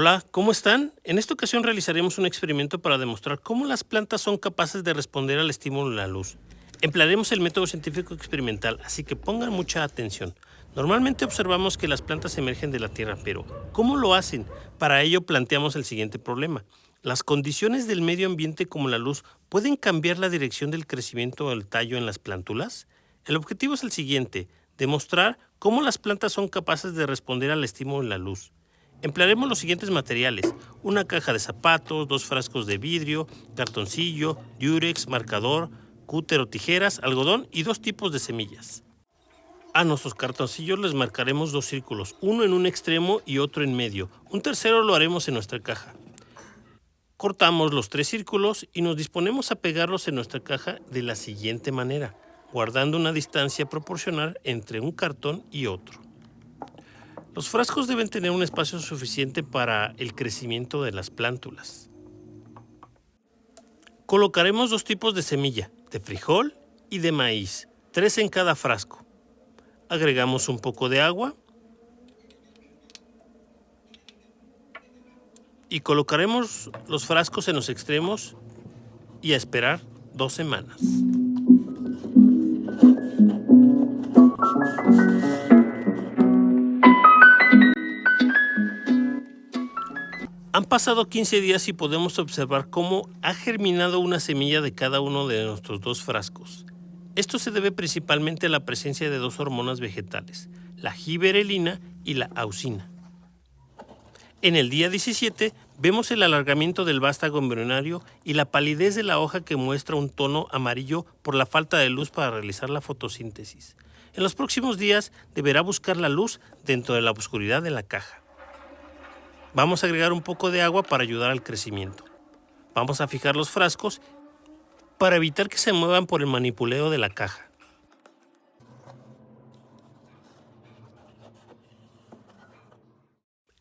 Hola, ¿cómo están? En esta ocasión realizaremos un experimento para demostrar cómo las plantas son capaces de responder al estímulo de la luz. Emplearemos el método científico experimental, así que pongan mucha atención. Normalmente observamos que las plantas emergen de la tierra, pero ¿cómo lo hacen? Para ello planteamos el siguiente problema. ¿Las condiciones del medio ambiente como la luz pueden cambiar la dirección del crecimiento del tallo en las plántulas? El objetivo es el siguiente, demostrar cómo las plantas son capaces de responder al estímulo de la luz. Emplearemos los siguientes materiales: una caja de zapatos, 2 frascos de vidrio, cartoncillo, diurex, marcador, cúter o tijeras, algodón y 2 tipos de semillas. A nuestros cartoncillos les marcaremos 2 círculos, uno en un extremo y otro en medio. Un tercero lo haremos en nuestra caja. Cortamos los 3 círculos y nos disponemos a pegarlos en nuestra caja de la siguiente manera, guardando una distancia proporcional entre un cartón y otro. Los frascos deben tener un espacio suficiente para el crecimiento de las plántulas. Colocaremos 2 tipos de semilla, de frijol y de maíz, 3 en cada frasco. Agregamos un poco de agua y colocaremos los frascos en los extremos y a esperar 2 semanas. Han pasado 15 días y podemos observar cómo ha germinado una semilla de cada uno de nuestros 2 frascos. Esto se debe principalmente a la presencia de 2 hormonas vegetales, la giberelina y la auxina. En el día 17 vemos el alargamiento del vástago embrionario y la palidez de la hoja que muestra un tono amarillo por la falta de luz para realizar la fotosíntesis. En los próximos días deberá buscar la luz dentro de la oscuridad de la caja. Vamos a agregar un poco de agua para ayudar al crecimiento. Vamos a fijar los frascos para evitar que se muevan por el manipuleo de la caja.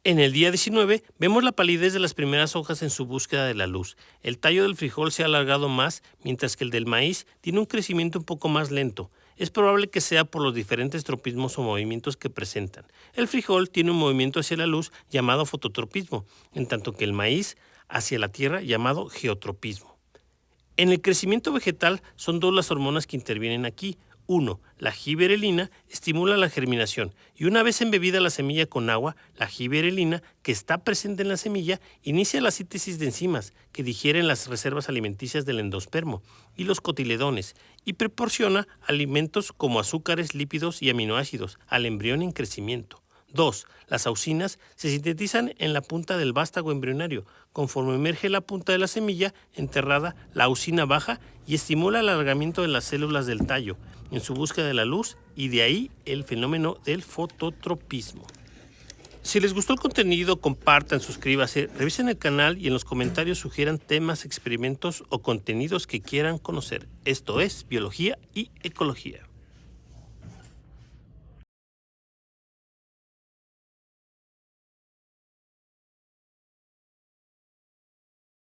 En el día 19 vemos la palidez de las primeras hojas en su búsqueda de la luz. El tallo del frijol se ha alargado más, mientras que el del maíz tiene un crecimiento un poco más lento. Es probable que sea por los diferentes tropismos o movimientos que presentan. El frijol tiene un movimiento hacia la luz llamado fototropismo, en tanto que el maíz hacia la tierra llamado geotropismo. En el crecimiento vegetal son 2 las hormonas que intervienen aquí. 1. La giberelina estimula la germinación y una vez embebida la semilla con agua, la giberelina, que está presente en la semilla, inicia la síntesis de enzimas que digieren las reservas alimenticias del endospermo y los cotiledones y proporciona alimentos como azúcares, lípidos y aminoácidos al embrión en crecimiento. 2. Las auxinas se sintetizan en la punta del vástago embrionario. Conforme emerge la punta de la semilla enterrada, la auxina baja y estimula el alargamiento de las células del tallo en su búsqueda de la luz, y de ahí el fenómeno del fototropismo. Si les gustó el contenido, compartan, suscríbanse, revisen el canal y en los comentarios sugieran temas, experimentos o contenidos que quieran conocer. Esto es Biología y Ecología.